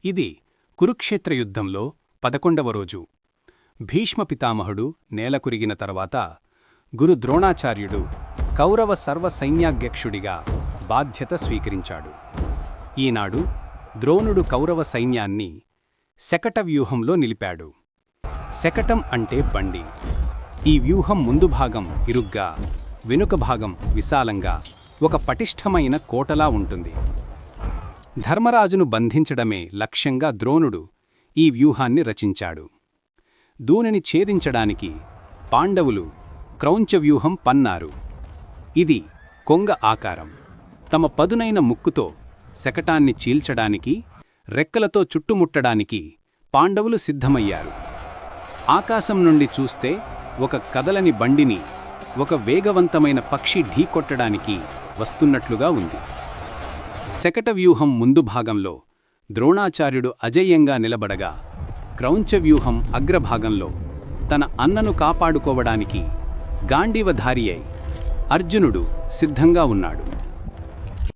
ఇది కురుక్షేత్ర యుద్ధంలో 11వ రోజు. భీష్మ పితామహుడు నేలకురిగిన తర్వాత గురు ద్రోణాచార్యుడు కౌరవ సర్వసైన్యాధ్యక్షుడిగా బాధ్యత స్వీకరించాడు. ఈనాడు ద్రోణుడు కౌరవ సైన్యాన్ని శకట వ్యూహంలో నిలిపాడు. శకటం అంటే బండి. ఈ వ్యూహం ముందు భాగం ఇరుగ్గా, వెనుక భాగం విశాలంగా ఒక పటిష్టమైన కోటలా ఉంటుంది. ధర్మరాజును బంధించడమే లక్ష్యంగా ద్రోణుడు ఈ వ్యూహాన్ని రచించాడు. దూనిని ఛేదించడానికి పాండవులు క్రౌంచ వ్యూహం పన్నారు. ఇది కొంగ ఆకారం. తమ పదునైన ముక్కుతో శకటాన్ని చీల్చడానికి, రెక్కలతో చుట్టుముట్టడానికి పాండవులు సిద్ధమయ్యారు. ఆకాశం నుండి చూస్తే ఒక కదలని బండిని ఒక వేగవంతమైన పక్షి ఢీకొట్టడానికి వస్తున్నట్లుగా ఉంది. శకట వ్యూహం ముందు భాగంలో ద్రోణాచార్యుడు అజేయంగా నిలబడగా, క్రౌంచ వ్యూహం అగ్రభాగంలో తన అన్నను కాపాడుకోవడానికి గాండీవధారియై అర్జునుడు సిద్ధంగా ఉన్నాడు.